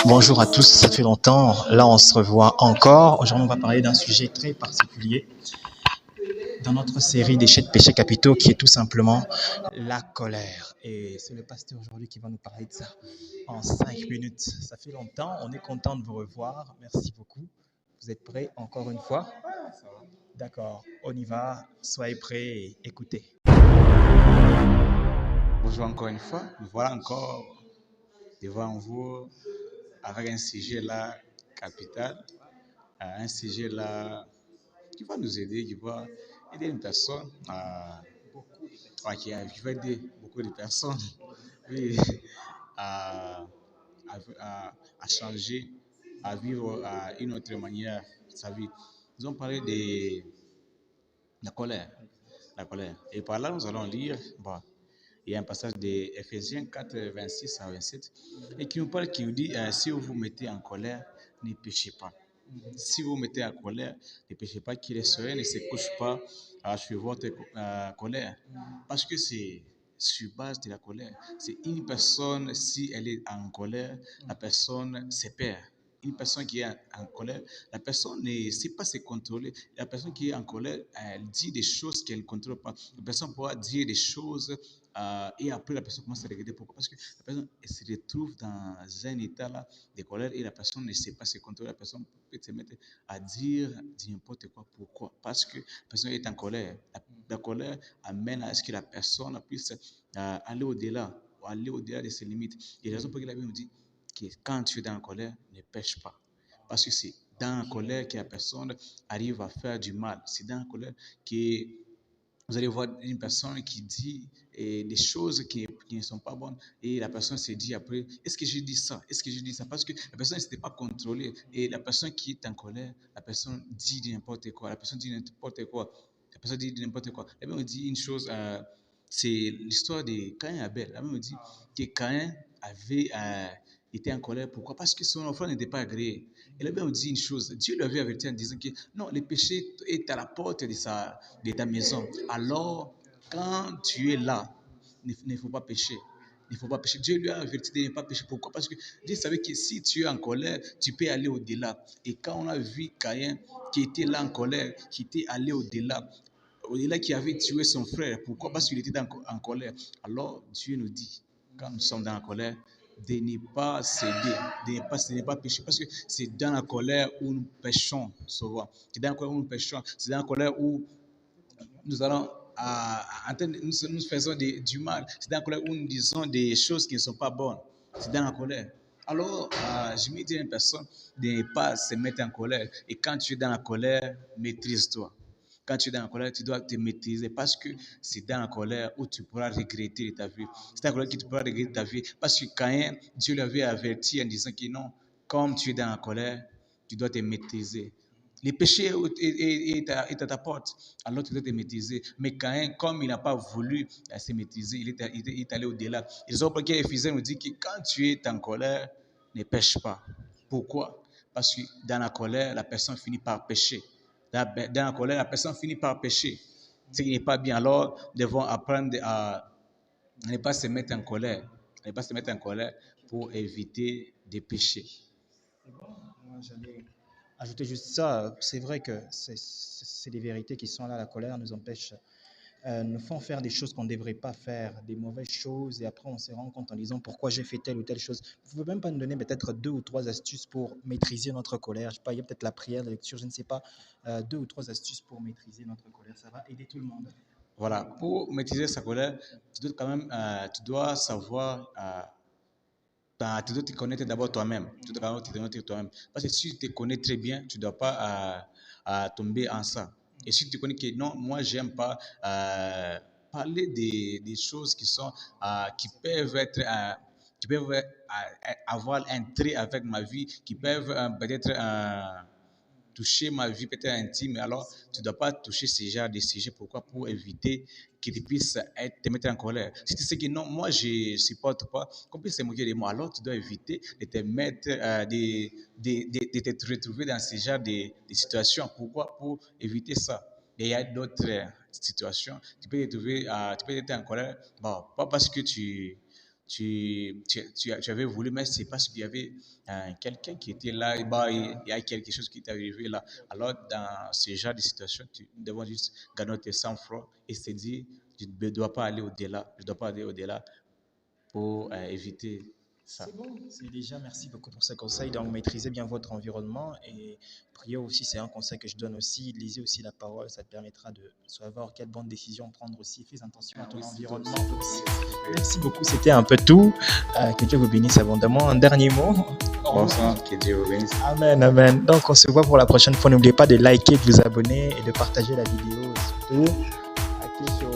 Bonjour à tous, ça fait longtemps. Là, on se revoit encore. Aujourd'hui, on va parler d'un sujet très particulier dans notre série des péchés capitaux qui est tout simplement la colère. Et c'est le pasteur aujourd'hui qui va nous parler de ça en 5 minutes. Ça fait longtemps, on est content de vous revoir. Merci beaucoup. Vous êtes prêts encore une fois? D'accord, on y va. Soyez prêts et écoutez. Bonjour encore une fois. Nous voilà encore devant vous avec un sujet là capital, un sujet là qui va nous aider, qui va aider une personne qui va aider beaucoup de personnes oui, à, à changer, à vivre une autre manière sa vie. Nous allons parler de la colère. La colère. Et par là, nous allons lire, bon, il y a un passage de Ephésiens 4, 26 à 27, et qui nous parle, qui nous dit, si vous vous mettez en colère, ne péchez pas. Si vous vous mettez en colère, ne péchez pas, que le soleil ne se couche pas sur votre colère. Parce que c'est sur base de la colère. C'est une personne, si elle est en colère, la personne se perd. Une personne qui est en colère, la personne ne sait pas se contrôler. La personne qui est en colère, elle dit des choses qu'elle ne contrôle pas. La personne pourra dire des choses et après la personne commence à regretter. Pourquoi? Parce que la personne elle se retrouve dans un état là de colère et la personne ne sait pas se contrôler. La personne peut se mettre à dire n'importe quoi. Pourquoi? Parce que la personne est en colère. La colère amène à ce que la personne puisse aller au-delà, aller au-delà de ses limites. Et la raison pour laquelle la Bible nous dit que quand tu es dans la colère, ne pêche pas. Parce que c'est dans la colère que la personne arrive à faire du mal. C'est dans la colère que vous allez voir une personne qui dit des choses qui ne sont pas bonnes et la personne se dit après, est-ce que j'ai dit ça? Est-ce que j'ai dit ça? Parce que la personne ne s'était pas contrôlée et la personne qui est en colère, la personne dit n'importe quoi. La personne dit n'importe quoi. La personne dit n'importe quoi. La Bible dit une chose, c'est l'histoire de Caïn et Abel. La Bible dit que Caïn avait été en colère. Pourquoi? Parce que son enfant n'était pas agréé. Et la Bible dit une chose, Dieu lui avait averti en disant que non, le péché est à la porte de ta maison. Alors, quand tu es là, il ne faut pas pécher. Il ne faut pas pécher. Dieu lui a averti de ne pas pécher. Pourquoi? Parce que Dieu savait que si tu es en colère, tu peux aller au-delà. Et quand on a vu Caïn qui était là en colère, qui était allé au-delà qui avait tué son frère. Pourquoi? Parce qu'il était en colère. Alors, Dieu nous dit, quand nous sommes dans la colère, de ne pas céder, de ne pas pécher. Parce que c'est dans la colère où nous péchons souvent. C'est dans la colère où nous péchons. C'est dans la colère où nous allons nous faisons du mal. C'est dans la colère où nous disons des choses qui ne sont pas bonnes. C'est dans la colère. Alors, je me dis à une personne de ne pas se mettre en colère. Et quand tu es dans la colère, maîtrise-toi. Quand tu es dans la colère, tu dois te maîtriser parce que c'est dans la colère où tu pourras regretter ta vie. C'est dans la colère que tu pourras regretter ta vie. Parce que Caïn, Dieu l'avait averti en disant que non, comme tu es dans la colère, tu dois te maîtriser. Le péché est à ta porte, alors tu dois te maîtriser. Mais Caïn, comme il n'a pas voulu se maîtriser, il est allé au-delà. Ils ont que Éphésiens nous dit que quand tu es en colère, ne pêche pas. Pourquoi? Parce que dans la colère, la personne finit par pécher. Dans la colère, la personne finit par pécher. Ce qui n'est pas bien. Alors, nous devons apprendre à ne pas se mettre en colère. Ne pas se mettre en colère pour éviter de pécher. Moi, j'allais ajouter juste ça. C'est vrai que c'est des vérités qui sont là. La colère nous empêche, nous font faire des choses qu'on ne devrait pas faire, des mauvaises choses, et après on se rend compte en disant pourquoi j'ai fait telle ou telle chose. Vous ne pouvez même pas nous donner peut-être 2 ou 3 astuces pour maîtriser notre colère. Je sais pas, il y a peut-être la prière, la lecture, je ne sais pas. 2 ou 3 astuces pour maîtriser notre colère. Ça va aider tout le monde. Voilà, pour maîtriser sa colère, tu dois quand même, tu dois savoir, tu dois te connaître d'abord toi-même. Tu dois d'abord te connaître toi-même. Parce que si tu te connais très bien, tu ne dois pas tomber en ça. Et si tu connais que non, moi, j'aime pas parler des choses qui sont, qui peuvent être, qui peuvent avoir un trait avec ma vie, qui peuvent peut-être toucher ma vie peut-être intime, alors tu ne dois pas toucher ce genre de sujet. Pourquoi? Pour éviter que tu puisses te mettre en colère. Si tu sais que non, moi je ne supporte pas qu'on puisse se moquer de moi, alors tu dois éviter de te mettre, de te retrouver dans ce genre de situations. Pourquoi? Pour éviter ça. Et il y a d'autres situations. Tu peux te trouver, tu peux être en colère, bon, pas parce que tu tu avais voulu, mais c'est parce qu'il y avait quelqu'un qui était là, et bah, il y a quelque chose qui t'est arrivé là. Alors, dans ce genre de situation, tu devons juste garder tes sang-froid et se dire, je ne dois pas aller au-delà, je ne dois pas aller au-delà pour éviter ça. C'est bon, c'est déjà, merci beaucoup pour ce conseil. Donc, maîtrisez bien votre environnement et priez aussi, c'est un conseil que je donne aussi. Lisez aussi la parole, ça te permettra de savoir quelle bonne décision prendre aussi. Fais attention à ton environnement aussi. Merci beaucoup, c'était un peu tout. Que Dieu vous bénisse abondamment. Un dernier mot. Bonsoir, que Dieu vous bénisse. Amen, amen. Donc, on se voit pour la prochaine fois. N'oubliez pas de liker, de vous abonner et de partager la vidéo. Et surtout, cliquez sur